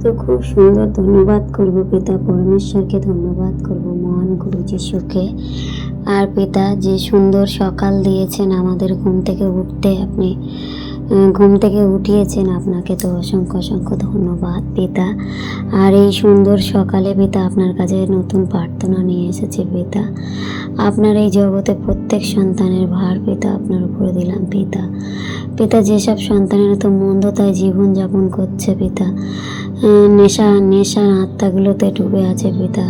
তো খুব সুন্দর ধন্যবাদ করব পিতা পরমেশ্বরকে, ধন্যবাদ করব মহান গুরু যিশুকে। আর পিতা যে সুন্দর সকাল দিয়েছেন আমাদের ঘুম থেকে উঠতে, আপনি ঘুম থেকে উঠিয়েছেন, আপনাকে তো অসংখ্য অসংখ্য ধন্যবাদ পিতা। আর এই সুন্দর সকালে পিতা আপনার কাছে নতুন প্রার্থনা নিয়ে এসেছে পিতা। আপনার এই জগতে প্রত্যেক সন্তানের ভার পিতা আপনার উপরে দিলাম পিতা। পিতা যেসব সন্তানেরা তো মন্দতায় জীবনযাপন করছে পিতা, নেশার আত্মাগুলোতে ডুবে আছে পিতা,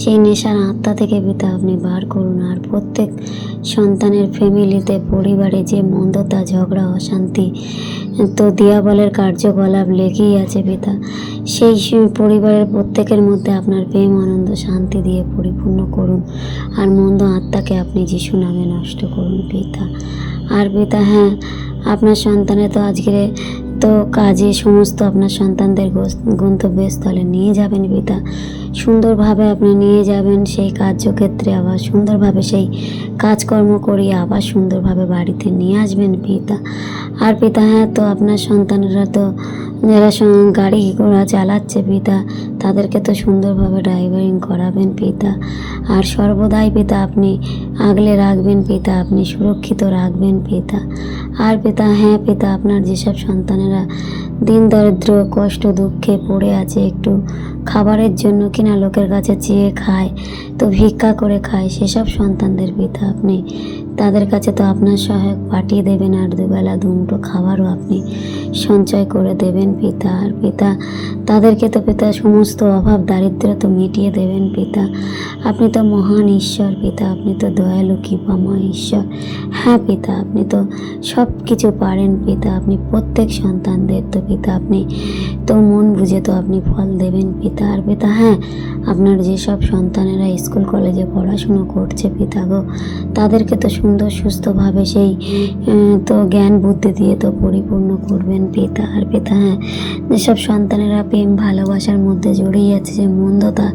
সেই নেশার আত্মা থেকে পিতা আপনি বার করুন। আর প্রত্যেক সন্তানের ফ্যামিলিতে, পরিবারে যে মন্দতা, ঝগড়া, অশান্তি, তো দিয়াবলের কার্যকলাপ লেগেই আছে পিতা, সেই পরিবারের প্রত্যেকের মধ্যে আপনার প্রেম, আনন্দ, শান্তি দিয়ে পরিপূর্ণ করুন। আর মন্দ আত্মাকে আপনি যিশু নামে নষ্ট করুন পিতা। আর পিতা হ্যাঁ, আপনার সন্তানের তো আজকে তো কাজে সমস্ত আপনার সন্তানদের গন্তব্যস্থলে নিয়ে যাবেন পিতা, সুন্দরভাবে আপনি নিয়ে যাবেন সেই কার্যক্ষেত্রে, আবার সুন্দরভাবে সেই কাজকর্ম করিয়ে আবার সুন্দরভাবে বাড়িতে নিয়ে আসবেন পিতা। আর পিতা হ্যাঁ, তো আপনার সন্তানেরা তো যারা গাড়ি ঘোড়া চালাচ্ছে পিতা, তাদেরকে তো সুন্দরভাবে ড্রাইভারিং করাবেন পিতা। আর সর্বদাই পিতা আপনি আগলে রাখবেন পিতা, আপনি সুরক্ষিত রাখবেন পিতা। আর পিতা হ্যাঁ পিতা, আপনার যেসব সন্তানেরা দিন দরিদ্র, কষ্ট, দুঃখে পড়ে আছে, একটু খাবারের জন্য কিনা লোকের কাছে চেয়ে খায়, তো ভিক্ষা করে খায়, সেসব সন্তানদের পিতা আপনি তাদের কাছে তো আপনার সহায়ক পাঠিয়ে দেবেন। আর দুবেলা দুমুঠো খাবারও আপনি সঞ্চয় করে দেবেন পিতা। আর পিতা তাদেরকে তো পিতা সমস্ত অভাব দারিদ্র তো মিটিয়ে দেবেন পিতা। আপনি তো মহান ঈশ্বর পিতা, আপনি তো দয়ালু কৃপাময় ঈশ্বর। হ্যাঁ পিতা, আপনি তো সব কিছু পারেন পিতা। আপনি প্রত্যেক সন্তানদের তো পিতা আপনি তো মন বুঝে তো আপনি ফল দেবেন পিতা। আর পিতা হ্যাঁ, আপনার যেসব সন্তানেরা স্কুল কলেজে পড়াশুনো করছে পিতা গো, তাদেরকে তো সুন্দর সুস্থভাবে সেই তো জ্ঞান বুদ্ধি দিয়ে তো পরিপূর্ণ করবেন পিতা। আর পিতা হ্যাঁ, যেসব সন্তানেরা প্রেম ভালোবাসার মধ্যে জড়িয়ে যাচ্ছে, যে মন্দতা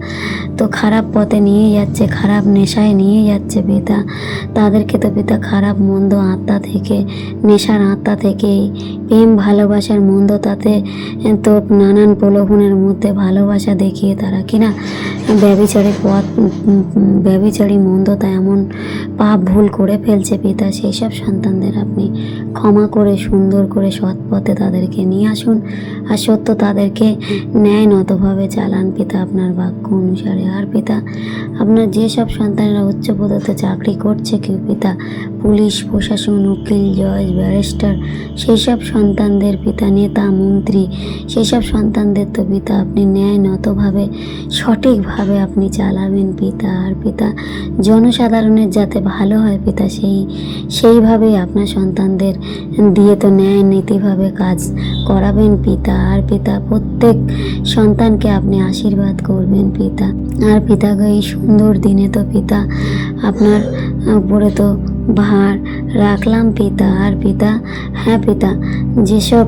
তো খারাপ পথে নিয়ে যাচ্ছে, খারাপ নেশায় নিয়ে যাচ্ছে পিতা, তাদেরকে তো পিতা খারাপ মন্দ আত্মা থেকে, নেশার আত্মা থেকে, প্রেম ভালোবাসার মন্দতাতে তো নানান প্রলোভনের মধ্যে ভালোবাসা দেখিয়ে তারা কিনা ব্যভিচারী মন্দতা এমন পাপ ভুল করে ফেলছে পিতা, সেই সব সন্তানদের আপনি ক্ষমা করে সুন্দর করে সৎ পথে তাদেরকে নিয়ে আসুন। আর সত্য তাদেরকে ন্যায়নতভাবে চালান পিতা আপনার বাক্য অনুসারে। আর পিতা আপনার যেসব সন্তানেরা উচ্চপদস্থ চাকরি করছে কেউ পিতা, পুলিশ প্রশাসন, উকিল, জজ, ব্যারিস্টার, সেই সব সন্তানদের পিতা, নেতা মন্ত্রী, সেই সব সন্তানদের তো পিতা আপনি ন্যায়নতভাবে সঠিকভাবে আপনি চালাবেন পিতা। আর পিতা জনসাধারণের যাতে ভালো হয় পিতা, সেইভাবেই আপনার সন্তানদের দিয়ে তো ন্যায় নীতিভাবে কাজ করাবেন পিতা। আর পিতা প্রত্যেক সন্তানকে আপনি আশীর্বাদ করবেন পিতা। আর পিতাকে এই সুন্দর দিনে তো পিতা আপনার উপরে তো ভার রাখলাম পিতা। আর পিতা হ্যাঁ পিতা, যেসব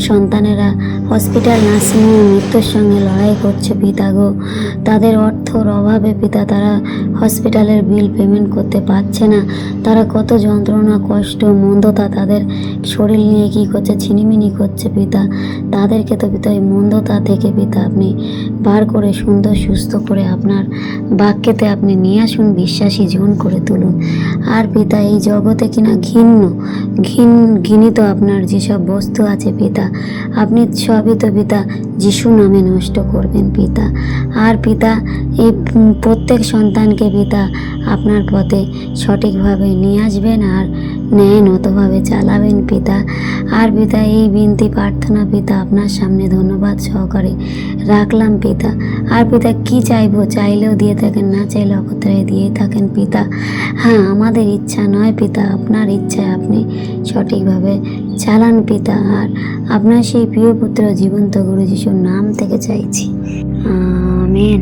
সন্তানেরা হসপিটাল নার্সিংহোমে মৃত্যুর সঙ্গে লড়াই করছে পিতা গো, তাদের অর্থর অভাবে পিতা তারা হসপিটালের বিল পেমেন্ট করতে পারছে না, তারা কত যন্ত্রণা, কষ্ট, মন্দতা তাদের শরীর নিয়ে কী করছে, ছিনিমিনি করছে পিতা, তাদেরকে তো পিতা এই মন্দতা থেকে পিতা আপনি বার করে সুন্দর সুস্থ করে আপনার বাক্যেতে আপনি নিয়ে আসুন, বিশ্বাসী জন করে তুলুন। আর পিতা এই জগতে কিনা ঘৃণিত আপনার যেসব বস্তু আছে পিতা, আপনি সবই তো পিতা যিশু নামে নষ্ট করবেন পিতা। আর পিতা এই প্রত্যেক সন্তানকে পিতা আপনার পথে সঠিকভাবে নিয়ে আসবেন আর ন্যায়নতভাবে চালাবেন পিতা। আর পিতা এই বিনতি প্রার্থনা পিতা আপনার সামনে ধন্যবাদ সহকারে রাখলাম পিতা। আর পিতা কি চাইবো, চাইলেও দিয়ে থাকেন, না চাইলে অকথায় দিয়ে থাকেন পিতা। হ্যাঁ, আমাদের ইচ্ছা নয় পিতা, আপনার ইচ্ছায় আপনি সঠিকভাবে চালান পিতা। আর আপনার সেই প্রিয় পুত্র জীবন্ত গুরু যিশুর নাম থেকে চাইছি, আমেন।